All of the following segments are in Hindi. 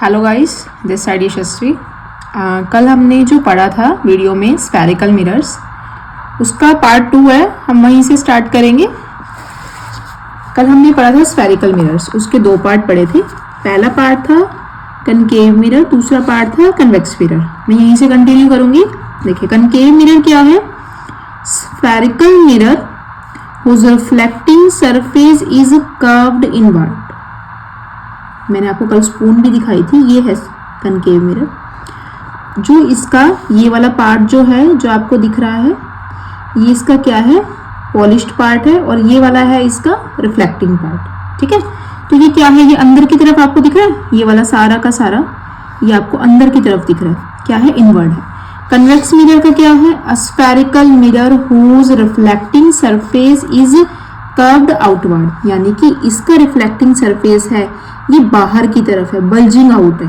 हेलो गाइस, दिस साइड यशस्वी। कल हमने जो पढ़ा था वीडियो में स्फेरिकल मिरर्स, उसका पार्ट 2 है, हम वहीं से स्टार्ट करेंगे। कल हमने पढ़ा था स्फेरिकल मिरर्स, उसके 2 पार्ट पढ़े थे। पहला पार्ट था कनकेव मिरर, दूसरा पार्ट था कन्वेक्स मिरर। मैं यहीं से कंटिन्यू करूंगी। देखिए कनकेव मिरर क्या है? Spherical mirror whose reflecting surface is curved inward। मैंने आपको कल स्पून भी दिखाई थी, ये है कनकेव मिरर। जो इसका ये वाला पार्ट जो है, जो आपको दिख रहा है, ये इसका क्या है? पॉलिश्ड पार्ट है, और ये वाला है इसका रिफ्लेक्टिंग पार्ट। ठीक है, तो ये क्या है? ये अंदर की तरफ आपको दिख रहा है, ये वाला सारा का सारा ये आपको अंदर की तरफ दिख रहा है। क्या है? इनवर्ड है। कन्वेक्स मिरर का क्या है? A spherical mirror whose reflecting surface is curved outward, यानी कि इसका रिफ्लेक्टिंग सरफेस है ये बाहर की तरफ है, बल्जिंग आउट है।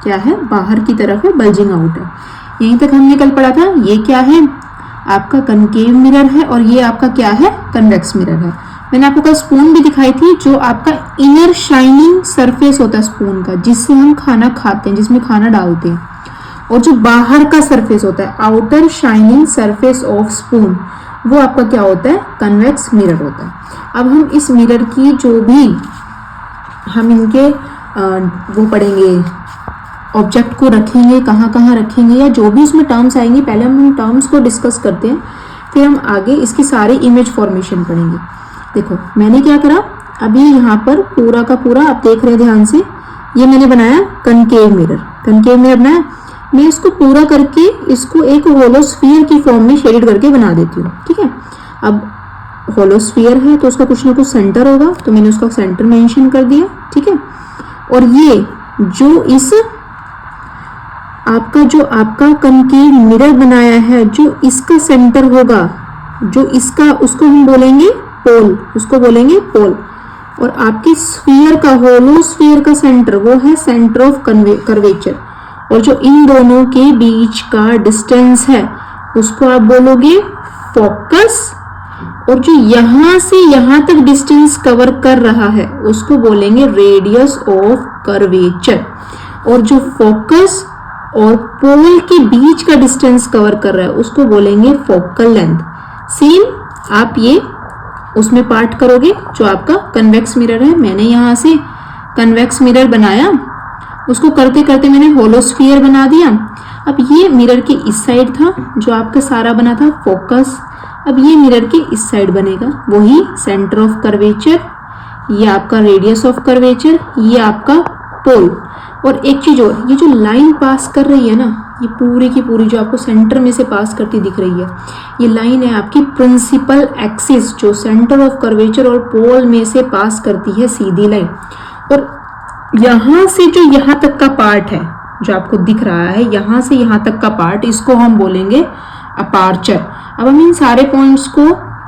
क्या है? बाहर की तरफ है, बल्जिंग आउट है। यहीं तक हमने कल पढ़ा था। ये क्या है? आपका कनकेव मिरर है, और ये आपका क्या है? कन्वेक्स मिरर है। मैंने आपको कल स्पून भी दिखाई थी, जो आपका इनर शाइनिंग सरफेस होता है स्पून का, जिससे हम खाना खाते हैं, जिसमें खाना डालते हैं। और जो बाहर का सरफेस होता है, outer shining surface of spoon, वो आपका क्या होता है? कन्वेक्स मिरर होता है। अब हम इस मिरर की जो भी हम इनके वो पढ़ेंगे, ऑब्जेक्ट को रखेंगे, कहाँ कहाँ रखेंगे, या जो भी उसमें टर्म्स आएंगे, पहले हम उन टर्म्स को डिस्कस करते हैं, फिर हम आगे इसकी सारी इमेज फॉर्मेशन पढ़ेंगे। देखो मैंने क्या करा, अभी यहाँ पर पूरा का पूरा आप देख रहे हैं ध्यान से, ये मैंने बनाया कनकेव मिरर। कनकेव मिरर बनाया, मैं इसको पूरा करके इसको एक होलोस्फीयर की फॉर्म में शेड करके बना देती हूँ। ठीक है, अब होलोस्फीयर है तो उसका कुछ ना कुछ सेंटर होगा, तो मैंने उसका सेंटर मेंशन कर दिया। ठीक है, और ये जो इस आपका कनकेव मिरर बनाया है, जो इसका सेंटर होगा, जो इसका, उसको हम बोलेंगे पोल, उसको बोलेंगे पोल। और आपके स्फीयर का, होलोस्फीयर का सेंटर, वो है सेंटर ऑफ कर्वेचर। और जो इन दोनों के बीच का डिस्टेंस है, उसको आप बोलोगे फोकस। और जो यहां से यहां तक डिस्टेंस कवर कर रहा है, उसको बोलेंगे रेडियस ऑफ कर्वेचर। और जो फोकस और पोल के बीच का डिस्टेंस कवर कर रहा है, उसको बोलेंगे फोकल लेंथ। सेम आप ये उसमें पार्ट करोगे जो आपका कन्वेक्स मिरर है। मैंने यहां से कन्वेक्स मिरर बनाया, उसको करते करते मैंने होलोस्फीयर बना दिया। अब ये मिरर के इस साइड था जो आपका सारा बना था फोकस, अब ये मिरर के इस साइड बनेगा, वही सेंटर ऑफ कर्वेचर, ये आपका रेडियस ऑफ कर्वेचर, ये आपका पोल। और एक चीज और, ये जो लाइन पास कर रही है ना, ये पूरी की पूरी जो आपको सेंटर में से पास करती दिख रही है, ये लाइन है आपकी प्रिंसिपल एक्सिस, जो सेंटर ऑफ कर्वेचर और पोल में से पास करती है सीधी लाइन। और यहां से जो यहां तक का पार्ट है, जो आपको दिख रहा है, यहां से यहां तक का पार्ट, इसको हम बोलेंगे अपार्चर। अब हम इन सारे पॉइंट्स को,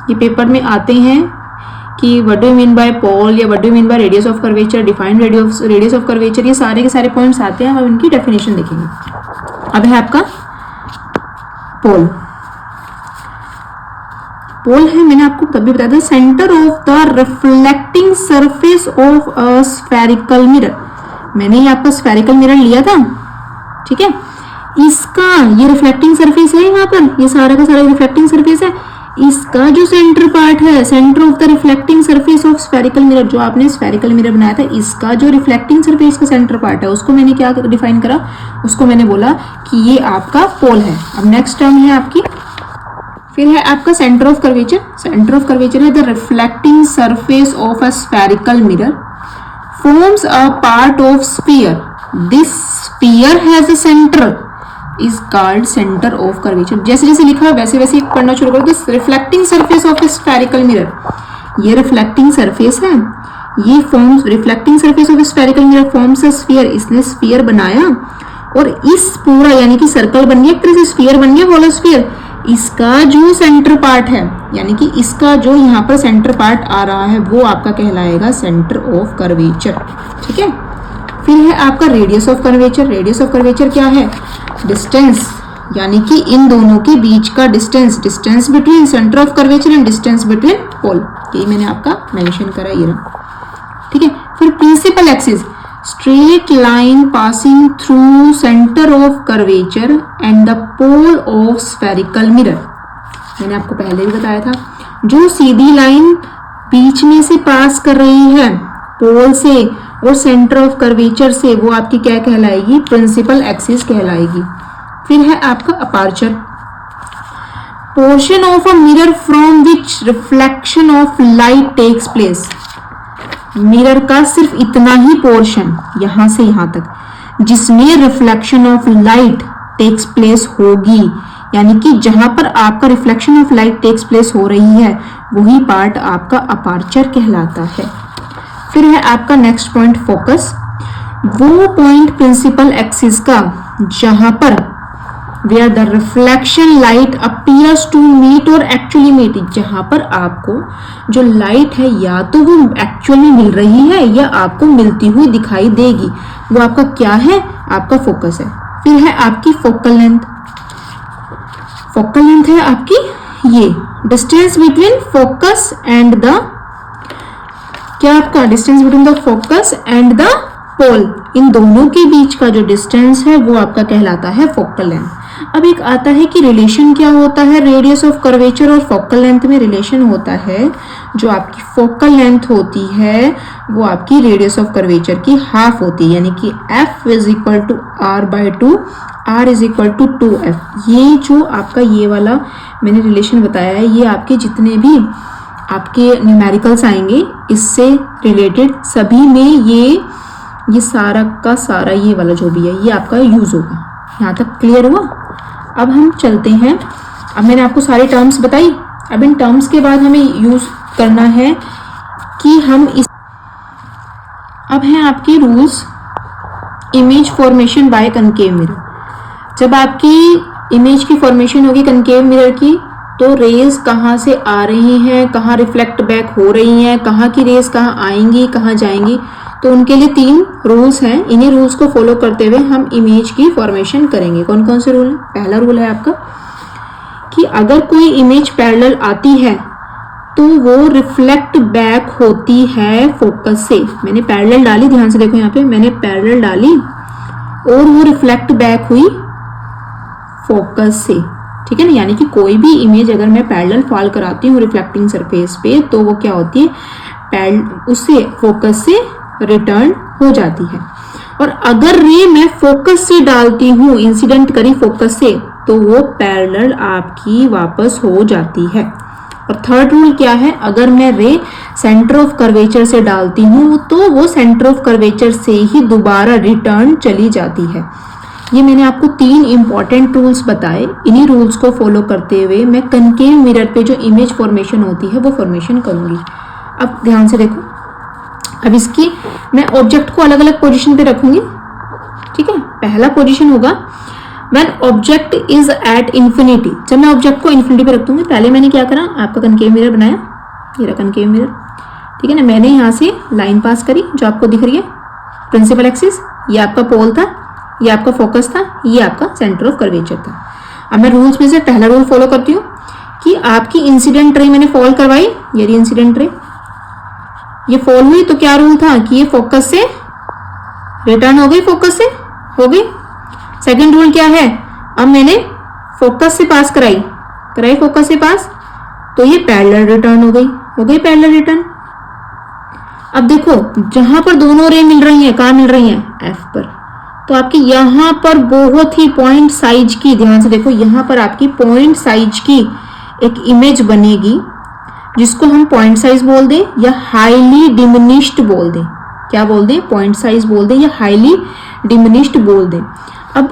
ये पेपर में आते हैं कि what do you mean by pole, या what do you mean by radius of curvature, defined radius of curvature, ये सारे के सारे पॉइंट्स आते हैं। अब इनकी डेफिनेशन देखेंगे। अब है आपका पोल। पोल है, मैंने आपको तभी बताया था, centre of the reflecting surface of a spherical mirror. मैंने ये आपका स्फेरिकल मिरर लिया था। ठीक है, इसका ये रिफ्लेक्टिंग सरफेस है, यहाँ पर ये सारा का सारा रिफ्लेक्टिंग सरफेस है। इसका जो सेंटर पार्ट है, centre of the reflecting surface of spherical mirror, जो आपने स्फेरिकल मिरर बनाया था, इसका जो रिफ्लेक्टिंग सरफेस का सेंटर पार्ट है, उसको मैंने क्या डिफाइन करा? उसको मैंने बोला कि ये आपका पोल है। अब नेक्स्ट टर्म है आपकी, फिर है आपका centre of curvature. Centre of curvature है the reflecting surface of a spherical mirror forms a part of sphere. This sphere has a center is called center of curvature. जैसे जैसे लिखा है वैसे वैसे पढ़ना शुरू करो। तो reflecting surface of A spherical mirror, ये रिफ्लेक्टिंग सरफेस है, ये forms, reflecting surface of A spherical mirror forms a sphere. इसने स्फीयर बनाया, और इस पूरा यानी कि सर्कल बन गया, एक तरह से स्फीयर बन गया, होलोस्फीयर। इसका जो सेंटर पार्ट है, यानी कि इसका जो यहाँ पर सेंटर पार्ट आ रहा है, वो आपका कहलाएगा सेंटर ऑफ कर्वेचर। ठीक है, फिर है आपका radius of curvature. Radius of curvature क्या है? डिस्टेंस, यानी कि इन दोनों के बीच का distance, distance between centre of curvature and distance between pole. यही मैंने आपका मेंशन करा, ये रहा। ठीक है, फिर principal axis, straight line passing through center of curvature and the pole of spherical mirror। मैंने आपको पहले भी बताया था, जो सीधी लाइन बीच में से पास कर रही है पोल से और सेंटर ऑफ कर्वेचर से, वो आपकी क्या कहलाएगी? प्रिंसिपल एक्सिस कहलाएगी। फिर है आपका aperture, portion of a mirror from which reflection of light takes place. Mirror का सिर्फ इतना ही पोर्शन, यहां से यहां तक, जिसमें reflection of light takes place होगी, यानी कि जहां पर आपका reflection of light takes place हो रही है वही पार्ट आपका अपर्चर कहलाता है। फिर है आपका नेक्स्ट पॉइंट फोकस, वो पॉइंट प्रिंसिपल एक्सिस का जहां पर where the reflection light appears to meet और actually meet, जहां पर आपको जो लाइट है या तो वो एक्चुअली मिल रही है या आपको मिलती हुई दिखाई देगी, वो आपका क्या है? आपका फोकस है। फिर है आपकी फोकल लेंथ, फोकल लेंथ है आपकी ये distance between focus and the, क्या आपका distance between the focus and the pole, इन दोनों के बीच का जो डिस्टेंस है वो आपका कहलाता है फोकल लेंथ। अब एक आता है कि रिलेशन क्या होता है रेडियस ऑफ कर्वेचर और फोकल लेंथ में। रिलेशन होता है जो आपकी फोकल लेंथ होती है वो आपकी रेडियस ऑफ कर्वेचर की हाफ होती है, यानी कि f is equal to r by 2, r is equal to 2f। ये जो आपका ये वाला मैंने रिलेशन बताया है, ये आपके जितने भी आपके न्यूमेरिकल्स आएंगे इससे रिलेटेड सभी में ये सारा का सारा ये वाला जो भी है ये आपका यूज होगा। यहाँ तक क्लियर हुआ? अब हम चलते हैं, अब मैंने आपको सारे टर्म्स बताई, अब इन टर्म्स के बाद हमें यूज करना है कि हम इस, अब हैं आपके rules image formation by concave mirror. जब आपकी इमेज की फॉर्मेशन होगी कनकेव मिरर की, तो रेज कहाँ से आ रही हैं, कहाँ रिफ्लेक्ट बैक हो रही हैं, कहाँ की रेज कहाँ आएंगी, कहाँ जाएंगी, तो उनके लिए 3 रूल्स हैं। इन्हीं रूल्स को फॉलो करते हुए हम इमेज की फॉर्मेशन करेंगे। कौन कौन से रूल हैं? पहला रूल है आपका कि अगर कोई इमेज पैरेलल आती है तो वो रिफ्लेक्ट बैक होती है फोकस से। मैंने पैरेलल डाली, ध्यान से देखो यहाँ पे मैंने पैरेलल डाली और वो रिफ्लेक्ट बैक हुई फोकस से, ठीक है ना। यानी कि कोई भी इमेज अगर मैं पैरेलल फॉल कराती हूँ रिफ्लेक्टिंग सरफेस पे तो वो क्या होती है? उससे फोकस से रिटर्न हो जाती है। और अगर रे मैं फोकस से डालती हूँ, इंसिडेंट करी फोकस से, तो वो पैरेलल आपकी वापस हो जाती है। और थर्ड रूल क्या है? अगर मैं रे सेंटर ऑफ कर्वेचर से डालती हूँ तो वो सेंटर ऑफ कर्वेचर से ही दोबारा रिटर्न चली जाती है। ये मैंने आपको 3 इंपॉर्टेंट रूल्स बताए। इन्हीं रूल्स को फॉलो करते हुए मैं कनकेव मिरर पे जो इमेज फॉर्मेशन होती है वो फॉर्मेशन करूंगी। अब ध्यान से देखो, अब इसकी मैं ऑब्जेक्ट को अलग अलग पोजीशन पे रखूंगी, ठीक है। पहला पोजीशन होगा when object is at infinity. जब मैं ऑब्जेक्ट को इंफिनिटी पे रख दूंगी, पहले मैंने क्या करा, आपका कनकेव मिरर बनाया, ये रहा कनकेव मिरर, ठीक है ना। मैंने यहाँ से लाइन पास करी जो आपको दिख रही है प्रिंसिपल एक्सिस, ये आपका पोल था, ये आपका फोकस था, ये आपका सेंटर ऑफ कर्वेचर था। अब मैं रूल्स में से पहला रूल फॉलो करती हूँ कि आपकी इंसिडेंट रे मैंने फॉल करवाई, ये रही इंसिडेंट रे, ये फॉल हुई तो क्या रूल था कि ये फोकस से रिटर्न हो गई, फोकस से हो गई। सेकंड रूल क्या है? अब मैंने फोकस से पास कराई फोकस से पास, तो ये पैरेलल रिटर्न हो गई पैरेलल रिटर्न। अब देखो जहां पर दोनों रे मिल रही हैं, कहाँ मिल रही हैं? एफ पर। तो आपकी यहां पर बहुत ही पॉइंट साइज की, ध्यान से देखो, यहां पर आपकी पॉइंट साइज की एक इमेज बनेगी जिसको हम पॉइंट साइज बोल दें या हाईली डिमिनिश्ड बोल दें। क्या बोल दें? पॉइंट साइज बोल दें या हाईली डिमिनिश्ड बोल दें। अब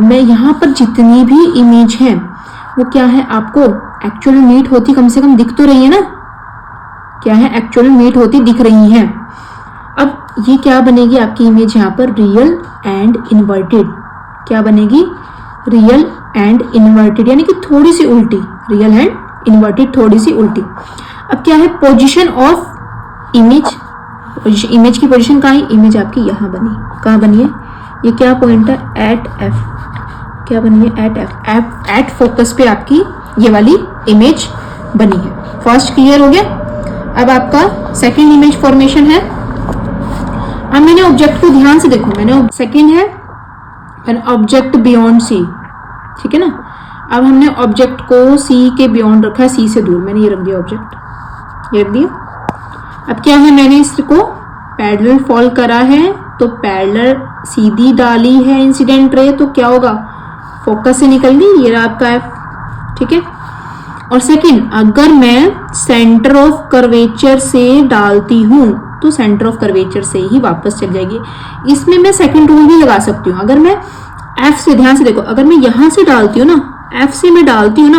मैं यहाँ पर जितनी भी इमेज है वो क्या है, आपको एक्चुअल मीट होती कम से कम दिख तो रही है ना, क्या है, एक्चुअल मीट होती दिख रही है। अब ये क्या बनेगी आपकी इमेज यहाँ पर? Real and inverted. क्या बनेगी? रियल एंड इन्वर्टेड, यानी कि थोड़ी सी उल्टी, रियल एंड इन्वर्टेड थोड़ी सी उल्टी। अब क्या है? पोजीशन ऑफ इमेज, इमेज की पोजीशन कहाँ है? इमेज आपकी यहाँ बनी, कहाँ बनी है? ये क्या पॉइंट है? At F. क्या बनी है? एट एफ, एट फोकस पे आपकी ये वाली इमेज बनी है। फर्स्ट क्लियर हो गया। अब आपका सेकंड इमेज फॉर्मेशन है। अब मैंने ऑब्जेक्ट को ध्यान से देखो, मैंने सेकंड है एन ऑब्जेक्ट बियॉन्ड सी, ठीक है ना। अब हमने ऑब्जेक्ट को सी के बियॉन्ड रखा है, सी से दूर, मैंने ये रख दिया ऑब्जेक्ट, ये रख दिया। अब क्या है, मैंने इसको पैरेलल फॉल करा है, तो पैरेलल सीधी डाली है इंसिडेंट रे, तो क्या होगा, फोकस से निकल गई, ये रहा आपका एफ, ठीक है। और सेकंड, अगर मैं सेंटर ऑफ कर्वेचर से डालती हूं तो सेंटर ऑफ कर्वेचर से ही वापस चल जाएगी। इसमें मैं सेकंड रूल भी लगा सकती हूँ। अगर मैं एफ से, ध्यान से देखो, अगर मैं यहां से डालती हूँ ना, एफ से मैं डालती हूँ ना,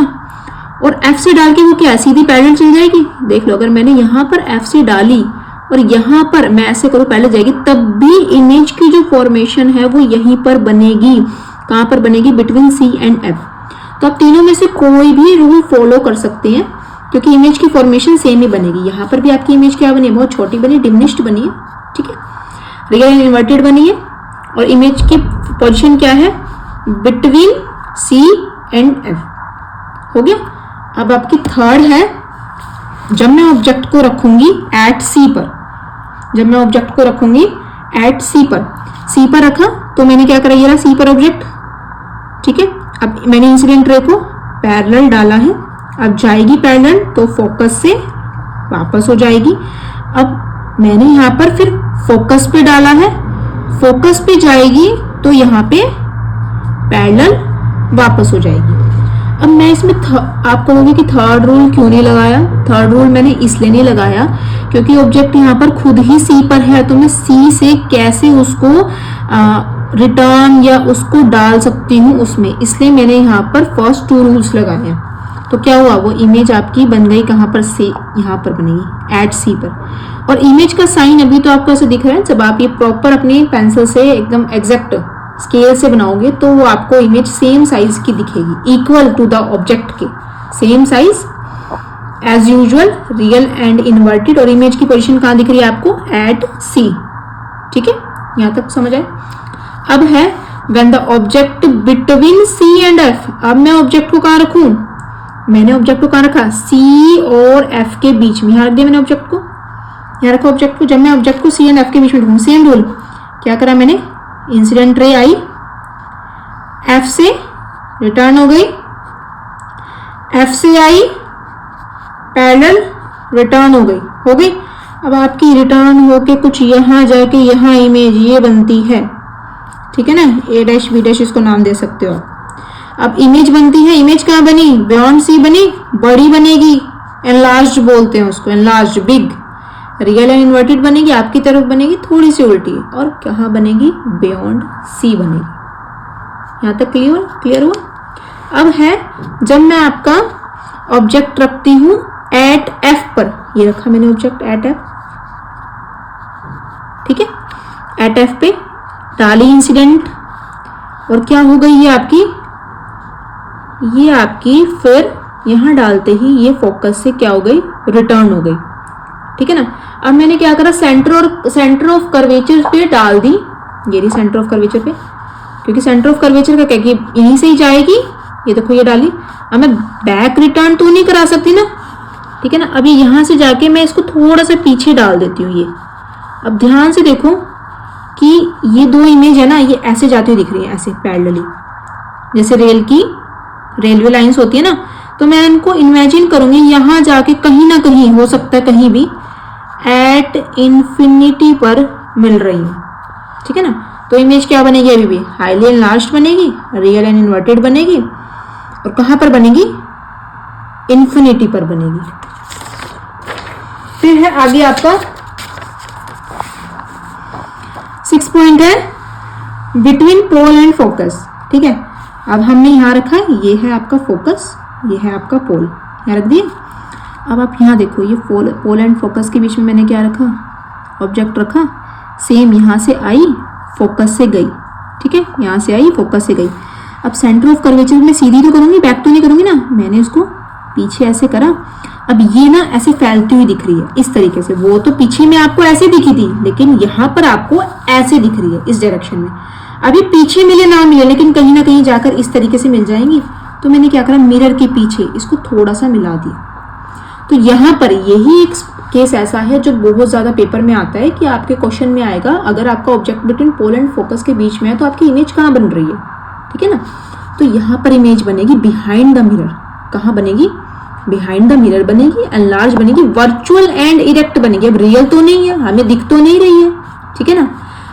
और एफ से डाल के वो क्या सीधी पैरेलल चल जाएगी। देख लो, अगर मैंने यहाँ पर एफ से डाली और यहाँ पर मैं ऐसे करूँ पैरेलल जाएगी, तब भी इमेज की जो फॉर्मेशन है वो यहीं पर बनेगी। कहाँ पर बनेगी, बिटवीन सी एंड एफ। तो आप तीनों में से कोई भी रूल फॉलो कर सकते हैं, क्योंकि इमेज की फॉर्मेशन सेम ही बनेगी। यहाँ पर भी आपकी इमेज क्या बनी, बहुत छोटी बनी, डिमिनिश्ड बनी है, ठीक है, रियल एंड इन्वर्टेड बनी है, और इमेज की पोजीशन क्या है, बिटवीन सी एंड एफ। हो गया। अब आपकी थर्ड है, जब मैं ऑब्जेक्ट को रखूंगी एट सी पर, जब मैं ऑब्जेक्ट को रखूंगी एट सी पर रखा, तो मैंने क्या करा, ये रहा सी पर ऑब्जेक्ट, ठीक है। अब मैंने इंसिडेंट रे को पैरेलल डाला है, अब जाएगी पैरेलल तो फोकस से वापस हो जाएगी। अब मैंने यहाँ पर फिर फोकस पे डाला है, फोकस पे जाएगी तो यहाँ पे पैरेलल वापस हो जाएगी। अब मैं इसमें आप कहोगे कि थर्ड रूल क्यों नहीं लगाया। थर्ड रूल मैंने इसलिए नहीं लगाया क्योंकि ऑब्जेक्ट यहाँ पर खुद ही सी पर है, तो मैं सी से कैसे उसको रिटर्न या उसको डाल सकती हूँ उसमें, इसलिए मैंने यहाँ पर फर्स्ट टू रूल्स लगाए हैं। तो क्या हुआ, वो इमेज आपकी बन गई कहाँ पर, से यहाँ पर बनेगी एट सी पर। और इमेज का साइन अभी तो आपको ऐसे दिख रहा है, जब आप ये प्रॉपर अपनी पेंसिल से एकदम एग्जैक्ट स्केल से बनाओगे तो वो आपको इमेज सेम साइज की दिखेगी, इक्वल टू द ऑब्जेक्ट के, same size as usual, real and inverted. और इमेज की पोजीशन कहाँ दिख रही है आपको, एट सी, ठीक है, यहाँ तक समझ आए। अब है when the object between C and F. अब मैं ऑब्जेक्ट को कहाँ रखूं, मैंने ऑब्जेक्ट को कहाँ रखा, सी और एफ के बीच में, यहाँ रख दिया मैंने ऑब्जेक्ट को, यहाँ रखा ऑब्जेक्ट को। जब मैं ऑब्जेक्ट को सी एंड एफ के बीच में रखूँ, सेम रूल, क्या करा मैंने, इंसिडेंट रे आई, एफ से रिटर्न हो गई, एफ से आई पैरेलल रिटर्न हो गई। अब आपकी रिटर्न होके कुछ यहाँ जाके यहाँ इमेज ये बनती है, ठीक है ना, ए डैश बी डैश इसको नाम दे सकते हो। अब इमेज बनती है, इमेज कहाँ बनी, बियॉन्ड सी बनी, बड़ी बनेगी, एनलार्ज्ड बोलते हैं उसको, enlarged, big. Real and inverted बनेगी, आपकी तरफ बनेगी थोड़ी सी उल्टी, और कहाँ बनेगी, बियॉन्ड सी बनेगी। यहाँ तक क्लियर हुआ। अब है जब मैं आपका ऑब्जेक्ट रखती हूं एट एफ पर, ये रखा मैंने ऑब्जेक्ट एट एफ, ठीक है, एट एफ पे डाली इंसिडेंट, और क्या हो गई ये आपकी फिर यहां डालते ही ये फोकस से क्या हो गई, रिटर्न हो गई, ठीक है ना। अब मैंने क्या करा, सेंटर ऑफ कर्वेचर पे डाल दी, ये रही सेंटर ऑफ कर्वेचर पे, क्योंकि सेंटर ऑफ कर्वेचर का क्या कि यहीं से ही जाएगी, ये देखो ये डाली। अब मैं बैक रिटर्न तो नहीं करा सकती ना, ठीक है ना। अभी यहां से जाके मैं इसको थोड़ा सा पीछे डाल देती हूँ ये। अब ध्यान से देखो कि ये दो इमेज है ना, ये ऐसे जाती हुई दिख रही है, ऐसे पैरेलली, जैसे रेलवे लाइंस होती है ना। तो मैं इनको इमेजिन करूंगी यहां जाके कहीं ना कहीं, हो सकता है कहीं भी, एट इन्फिनिटी पर मिल रही है, ठीक है ना। तो इमेज क्या बनेगी, अभी भी हाईली एनलार्ज्ड बनेगी, रियल एंड इन्वर्टेड बनेगी, और कहां पर बनेगी, इन्फिनिटी पर बनेगी। फिर है आगे आपका 6 पॉइंट है बिटवीन पोल एंड फोकस, ठीक है। अब हमने यहां रखा है, ये है आपका फोकस, ये है आपका पोल, यहाँ रख दिए। अब आप यहाँ देखो, ये पोल एंड फोकस के बीच में मैंने क्या रखा, ऑब्जेक्ट रखा, सेम यहाँ से आई फोकस से गई, ठीक है, यहाँ से आई फोकस से गई। अब सेंटर ऑफ कर्वेचर में सीधी तो करूंगी, बैक तो नहीं करूंगी ना, मैंने इसको पीछे ऐसे करा। अब ये ना ऐसे फैलती हुई दिख रही है इस तरीके से, वो तो पीछे में आपको ऐसे दिखी थी, लेकिन यहाँ पर आपको ऐसे दिख रही है इस डायरेक्शन में। अभी पीछे मिले ना मिले, लेकिन कहीं ना कहीं जाकर इस तरीके से मिल जाएंगी। तो मैंने क्या करा, मिरर के पीछे इसको थोड़ा सा मिला दिया, तो यहाँ पर यही एक केस ऐसा है जो बहुत ज़्यादा पेपर में आता है कि आपके क्वेश्चन में आएगा, अगर आपका object between pole and focus के बीच में है तो आपकी इमेज कहाँ बन रही है, ठीक है ना। तो यहाँ पर इमेज बनेगी बिहाइंड द मिरर। कहाँ बनेगी? बिहाइंड द मिरर बनेगी, एनलार्ज बनेगी, वर्चुअल एंड इरेक्ट बनेगी। अब रियल तो नहीं है, हमें दिख तो नहीं रही है, ठीक है ना।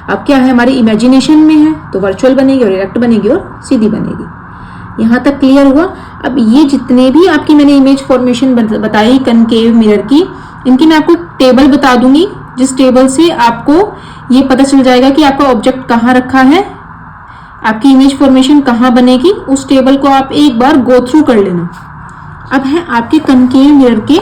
अब क्या है, हमारी इमेजिनेशन में है तो वर्चुअल बनेगी और इरेक्ट बनेगी और सीधी बनेगी। यहाँ तक क्लियर हुआ। अब ये जितने भी आपकी मैंने इमेज फॉर्मेशन बताई कनकेव मिरर की, इनकी मैं आपको टेबल बता दूंगी, जिस टेबल से आपको ये पता चल जाएगा कि आपका ऑब्जेक्ट कहाँ रखा है, आपकी इमेज फॉर्मेशन कहाँ बनेगी। उस टेबल को आप एक बार गो थ्रू कर लेना। अब है आपके कनकेव मिरर के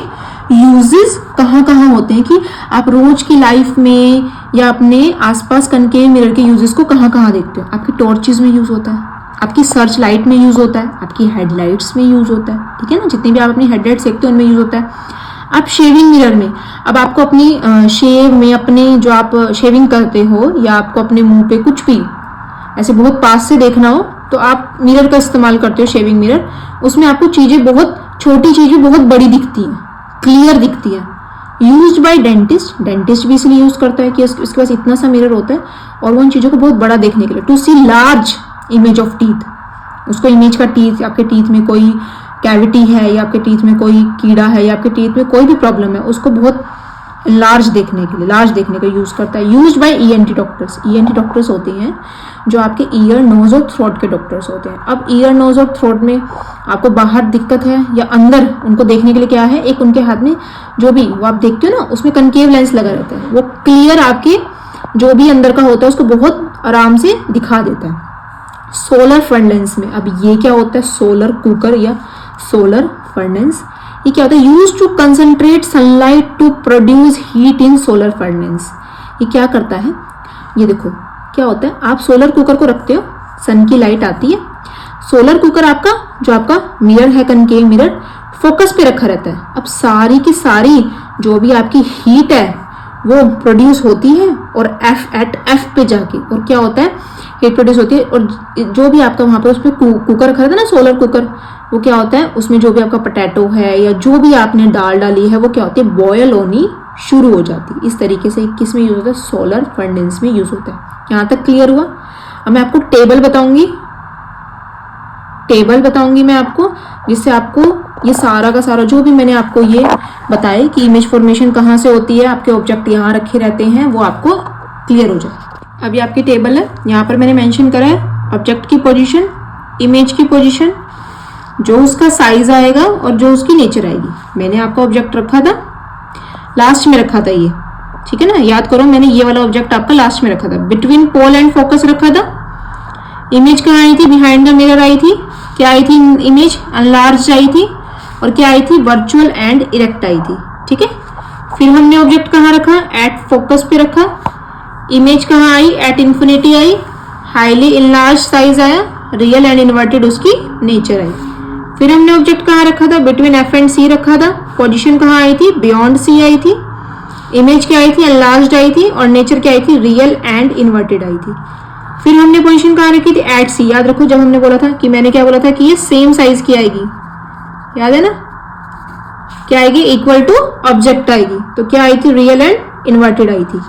यूजेस कहाँ कहाँ होते हैं, कि आप रोज की लाइफ में या अपने आसपास कनकेव मिरर के यूजेस को कहाँ कहाँ देखते हो। आपकी टॉर्चेस में यूज होता है, आपकी सर्च लाइट में यूज होता है, आपकी हेडलाइट्स में यूज होता है, ठीक है ना। जितनी भी आप अपनी हेडलाइट्स देखते हो उनमें यूज होता है। आप शेविंग मिरर में, अब आपको अपनी शेव में अपने जो आप शेविंग करते हो या आपको अपने मुंह पे कुछ भी ऐसे बहुत पास से देखना हो तो आप मिरर का इस्तेमाल करते हो, शेविंग मिरर। उसमें आपको चीजें, बहुत छोटी चीजें बहुत बड़ी दिखती हैं, क्लियर दिखती है। यूज्ड बाय डेंटिस्ट, डेंटिस्ट भी इसलिए यूज करता है कि उसके पास इतना सा मिरर होता है और वो उन चीजों को बहुत बड़ा देखने के लिए। To see large image of teeth, उसको इमेज का टीथ, आपके टीथ में कोई कैविटी है या आपके टीथ में कोई कीड़ा है या आपके टीथ में कोई भी प्रॉब्लम है, उसको बहुत लार्ज देखने के लिए, लार्ज देखने का यूज करता है। Used by ENT doctors, ENT doctors होते हैं जो आपके ईयर, नोज और थ्रोट के डॉक्टर्स होते हैं। अब ईयर, नोज और थ्रोट में आपको बाहर दिक्कत है या अंदर, उनको देखने के लिए क्या है, एक उनके हाथ में जो भी वो आप देखते हो ना, उसमें कनकेव लेंस लगा रहता है, वो क्लियर आपके जो भी अंदर का होता है उसको बहुत आराम से दिखा देता है। सोलर फर्नेस में, अब ये क्या होता है, सोलर कुकर या सोलर फर्नेस, ये क्या होता है, use to concentrate sunlight to produce heat in solar furnace. ये क्या करता है, ये देखो क्या होता है, आप सोलर कुकर को रखते हो, सन की लाइट आती है, सोलर कुकर आपका जो आपका मिरर है, कनकेव मिरर, फोकस पे रखा रहता है। अब सारी की सारी जो भी आपकी हीट है वो प्रोड्यूस होती है और एफ पे जाके, और क्या होता है, हीट प्रोड्यूस होती है, और जो भी आपका वहां पर उस पर कुकर रखा था ना, सोलर कुकर, वो क्या होता है, उसमें जो भी आपका पोटैटो है या जो भी आपने दाल डाली है वो क्या होती है, बॉयल होनी शुरू हो जाती है। इस तरीके से किस में यूज होता है, सोलर फर्नेस में यूज होता है। यहाँ तक क्लियर हुआ। अब मैं आपको टेबल बताऊंगी मैं आपको, जिससे आपको ये सारा का सारा जो भी मैंने आपको ये बताया कि इमेज फॉर्मेशन कहाँ से होती है, आपके ऑब्जेक्ट यहाँ रखे रहते हैं, वो आपको क्लियर हो जाए। अभी आपकी टेबल है, यहाँ पर मैंने मेंशन करा है ऑब्जेक्ट की पोजीशन, इमेज की पोजीशन, जो उसका साइज आएगा और जो उसकी नेचर आएगी। मैंने आपका ऑब्जेक्ट रखा था, लास्ट में रखा था ये, ठीक है ना, याद करो, मैंने ये वाला ऑब्जेक्ट आपका लास्ट में रखा था, बिटवीन पोल एंड फोकस रखा था। इमेज कहाँ आई थी, बिहाइंड द मिरर आई थी। क्या आई थी इमेज, अनलार्ज आई थी, और क्या आई थी, वर्चुअल एंड इरेक्ट आई थी, ठीक है। फिर हमने ऑब्जेक्ट कहाँ रखा, एट फोकस पे रखा। इमेज कहाँ आई, एट इंफिनिटी आई, हाईली इनलार्ज साइज आया, रियल एंड इन्वर्टेड उसकी नेचर आई। फिर हमने ऑब्जेक्ट कहाँ रखा था, बिटवीन एफ एंड सी रखा था। पोजीशन कहाँ आई थी, बियॉन्ड सी आई थी। इमेज क्या आई थी, एनलार्ज्ड आई थी, और नेचर क्या आई थी, रियल एंड इन्वर्टेड आई थी। फिर हमने पोजीशन कहाँ रखी थी, एट सी। याद रखो जब हमने बोला था कि मैंने क्या बोला था कि ये सेम साइज की आएगी, याद है ना, क्या आएगी, इक्वल टू ऑब्जेक्ट आएगी, तो क्या आई थी, रियल एंड इन्वर्टेड आई थी।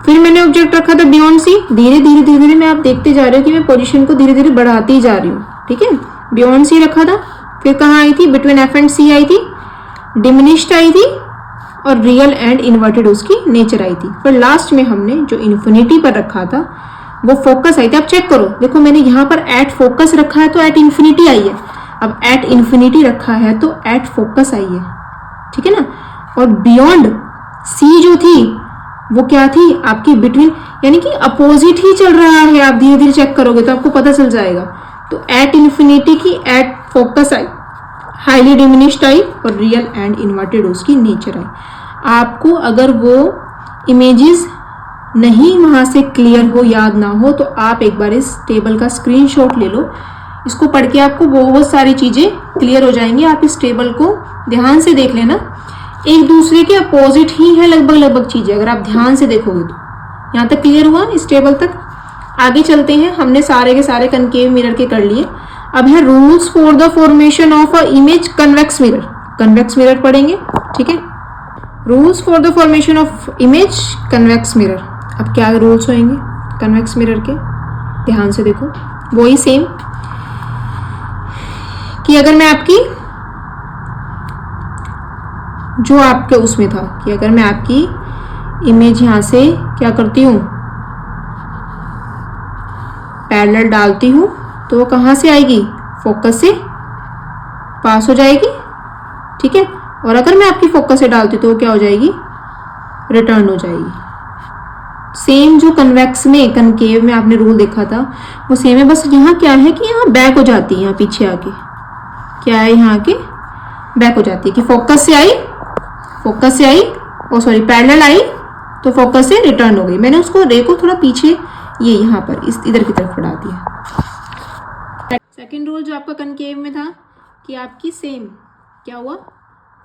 फिर मैंने ऑब्जेक्ट रखा था बियॉन्ड सी। धीरे धीरे मैं आप देखते जा रहे हो कि मैं पोजीशन को धीरे धीरे बढ़ाती ही जा रही हूँ, ठीक है। बियॉन्ड सी रखा था। फिर कहाँ आई थी, बिटवीन एफ एंड सी आई थी, डिमिनिश्ड आई थी, और रियल एंड इन्वर्टेड उसकी नेचर आई थी। फिर लास्ट में हमने जो इन्फिनिटी पर रखा था वो फोकस आई थी। आप चेक करो, देखो मैंने यहाँ पर एट फोकस रखा है तो एट इन्फिनिटी आई है, अब एट इन्फिनिटी रखा है तो एट फोकस आई है, ठीक है ना। और बियॉन्ड सी जो थी वो क्या थी, आपकी बिटवीन, यानी कि अपोजिट ही चल रहा है। आप धीरे धीरे चेक करोगे तो आपको पता चल जाएगा। तो एट इन्फिनिटी की एट फोकस आई, हाईली डिमिनिश्ड आई, और रियल एंड इन्वर्टेड उसकी नेचर आई। आपको अगर वो इमेजेस नहीं वहाँ से क्लियर हो, याद ना हो, तो आप एक बार इस टेबल का स्क्रीनशॉट ले लो। इसको पढ़ के आपको बहुत सारी चीज़ें क्लियर हो जाएंगी। आप इस टेबल को ध्यान से देख लेना, एक दूसरे के अपोजिट ही है लगभग चीज़ें, अगर आप ध्यान से देखोगे तो। यहाँ तक क्लियर हुआ इस टेबल तक। आगे चलते हैं, हमने सारे के सारे कनकेव मिरर के कर लिए। अब है rules for the formation of a image convex mirror. Convex mirror पढ़ेंगे, ठीक है। Rules for the formation of image convex mirror. अब क्या रूल्स होंगे कन्वेक्स मिरर के, ध्यान से देखो। वही सेम कि अगर मैं आपकी जो आपके उसमें था कि अगर मैं आपकी इमेज यहां से क्या करती हूं, पैरेलल डालती हूं, तो वो कहां से आएगी, फोकस से पास हो जाएगी, ठीक है। और अगर मैं आपकी फोकस से डालती हूं तो वो क्या हो जाएगी, रिटर्न हो जाएगी। सेम जो कन्वेक्स में कनकेव में आपने रूल देखा था वो सेम है, बस यहाँ क्या है कि यहाँ बैक हो जाती है, यहाँ पीछे आके क्या है, यहाँ आके बैक हो जाती है कि फोकस से आई सॉरी पैरेलल आई तो फोकस से रिटर्न हो गई। मैंने उसको रे को थोड़ा पीछे ये यहाँ पर इस इधर की तरफ बढ़ा दिया। सेकंड रूल जो आपका कनकेव में था कि आपकी सेम क्या हुआ,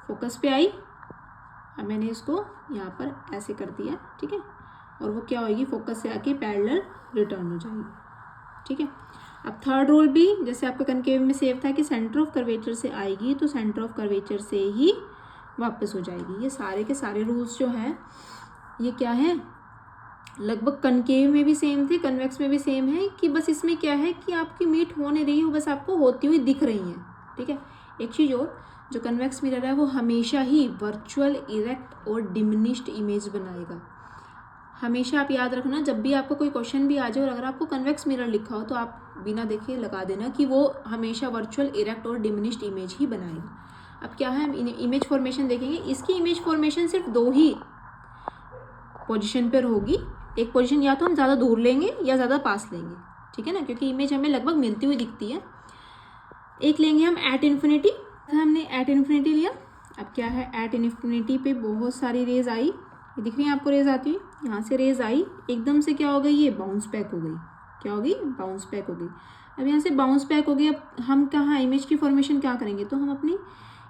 फोकस पे आई, अब मैंने इसको यहाँ पर ऐसे कर दिया, ठीक है, और वो क्या होगी, फोकस से आके पैरेलल रिटर्न हो जाएगी, ठीक है। अब थर्ड रूल भी जैसे आपका कनकेव में सेव था कि सेंटर ऑफ कर्वेचर से आएगी तो सेंटर ऑफ कर्वेचर से ही वापस हो जाएगी। ये सारे के सारे रूल्स जो हैं ये क्या है, लगभग कनकेव में भी सेम थे, कन्वेक्स में भी सेम है, कि बस इसमें क्या है कि आपकी मीट हो नहीं रही हो, बस आपको होती हुई दिख रही है, ठीक है। एक चीज़ और, जो कन्वेक्स मिरर है वो हमेशा ही वर्चुअल, इरेक्ट और डिमिनिश्ड इमेज बनाएगा। हमेशा आप याद रखना, जब भी आपको कोई क्वेश्चन भी आ जाए और अगर आपको कन्वेक्स मिरर लिखा हो तो आप बिना देखे लगा देना कि वो हमेशा वर्चुअल, इरेक्ट और डिमिनिश्ड इमेज ही बनाएगा। अब क्या है, हम इमेज फॉर्मेशन देखेंगे। इसकी इमेज फॉर्मेशन सिर्फ दो ही पोजीशन पर होगी। एक पोजीशन या तो हम ज़्यादा दूर लेंगे या ज़्यादा पास लेंगे, ठीक है ना, क्योंकि इमेज हमें लगभग मिलती हुई दिखती है। एक लेंगे हम एट इन्फिनिटी, हमने एट इन्फिनिटी लिया। अब क्या है, एट इन्फिनिटी पे बहुत सारी रेज आई, ये दिख रही है आपको रेज आती हुई, यहाँ से रेज आई, एकदम से क्या हो गई, ये बाउंस बैक हो गई, क्या होगी, बाउंस बैक हो गई। अब यहाँ से बाउंस बैक हो गई, अब हम कहाँ इमेज की फॉर्मेशन क्या करेंगे, तो हम अपनी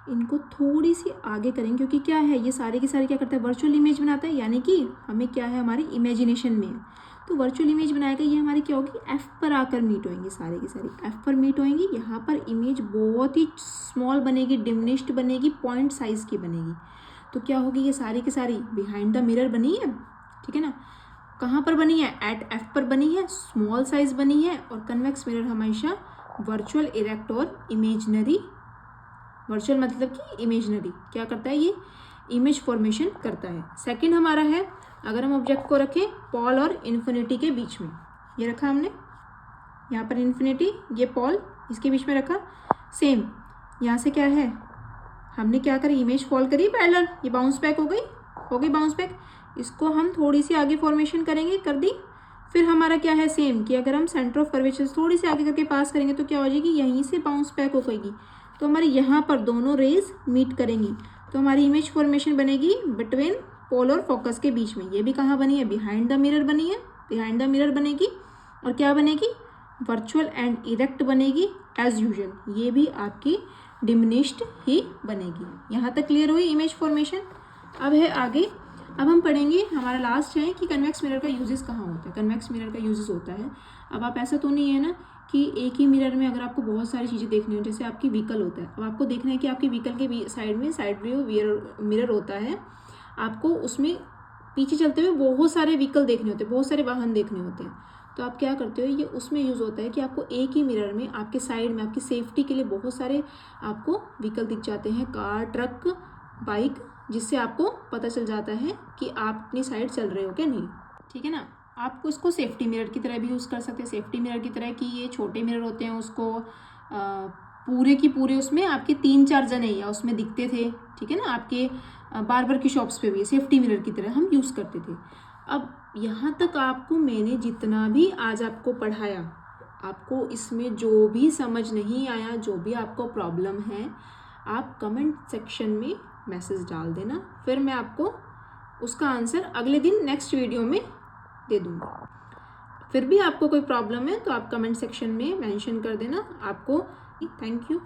इनको थोड़ी सी आगे करेंगे, क्योंकि क्या है, ये सारे के सारे क्या करता है, वर्चुअल इमेज बनाता है, यानी कि हमें क्या है, हमारी इमेजिनेशन में है, तो वर्चुअल इमेज बनाएगा। ये हमारी क्या होगी, एफ पर आकर मीट होंगी, सारे की सारी एफ पर मीट होंगी। यहाँ पर इमेज बहुत ही स्मॉल बनेगी, डिमिनिश्ड बनेगी, पॉइंट साइज की बनेगी। तो क्या होगी, ये सारी की सारी बिहाइंड द मिरर बनी है, ठीक है ना। कहाँ पर बनी है, एट एफ पर बनी है, स्मॉल साइज बनी है। और कन्वेक्स मिरर हमेशा वर्चुअल, इरेक्ट और इमेजनरी, वर्चुअल मतलब कि इमेजनरी क्या करता है, ये इमेज फॉर्मेशन करता है। सेकंड हमारा है, अगर हम ऑब्जेक्ट को रखें पॉल और इन्फिनिटी के बीच में, ये रखा हमने यहाँ पर इन्फिनिटी, ये पॉल इसके बीच में रखा। सेम यहाँ से क्या है, हमने क्या करी, इमेज फॉल करी पैरेलल, ये बाउंस बैक हो गई बाउंस बैक। इसको हम थोड़ी सी आगे फॉर्मेशन करेंगे, कर दी। फिर हमारा क्या है, सेम कि अगर हम सेंटर ऑफ कर्वेचर थोड़ी सी आगे करके पास करेंगे तो क्या हो जाएगी, यहीं से बाउंस बैक हो गई, तो हमारी यहाँ पर दोनों रेज मीट करेंगी, तो हमारी इमेज फॉर्मेशन बनेगी बिटवीन पोल और फोकस के बीच में। ये भी कहाँ बनी है, बिहाइंड द मिरर बनी है, बिहाइंड द मिरर बनेगी। और क्या बनेगी, वर्चुअल एंड इरेक्ट बनेगी एज यूजुअल, ये भी आपकी डिमिनिश्ड ही बनेगी। यहाँ तक क्लियर हुई इमेज फॉर्मेशन। अब है आगे, अब हम पढ़ेंगे, हमारा लास्ट है कि कन्वेक्स मिरर का यूजेस कहाँ होता है। कन्वेक्स मिरर का यूजेस होता है, अब आप ऐसा तो नहीं है ना कि एक ही मिरर में अगर आपको बहुत सारी चीज़ें देखनी हो, जैसे आपकी व्हीकल होता है, अब आपको देखना है कि आपकी व्हीकल के साइड में साइड व्यू मिरर होता है, आपको उसमें पीछे चलते हुए बहुत सारे व्हीकल देखने होते हैं, बहुत सारे वाहन देखने होते हैं। तो आप क्या करते हो, ये उसमें यूज़ होता है कि आपको एक ही मिरर में आपके साइड में आपकी सेफ्टी के लिए बहुत सारे आपको व्हीकल दिख जाते हैं, कार, ट्रक, बाइक, जिससे आपको पता चल जाता है कि आप अपनी साइड चल रहे हो क्या नहीं, ठीक है ना। आपको इसको सेफ्टी मिरर की तरह भी यूज़ कर सकते हैं, सेफ्टी मिरर की तरह कि ये छोटे मिरर होते हैं, उसको पूरे की पूरे उसमें आपके 3-4 जने या उसमें दिखते थे, ठीक है ना। आपके बार्बर की शॉप्स पे भी सेफ्टी मिरर की तरह हम यूज़ करते थे। अब यहाँ तक आपको मैंने जितना भी आज आपको पढ़ाया, आपको इसमें जो भी समझ नहीं आया, जो भी आपको प्रॉब्लम है, आप कमेंट सेक्शन में मैसेज डाल देना, फिर मैं आपको उसका आंसर अगले दिन नेक्स्ट वीडियो में दे दूँगी। फिर भी आपको कोई प्रॉब्लम है तो आप कमेंट सेक्शन में मेंशन कर देना। आपको थैंक यू।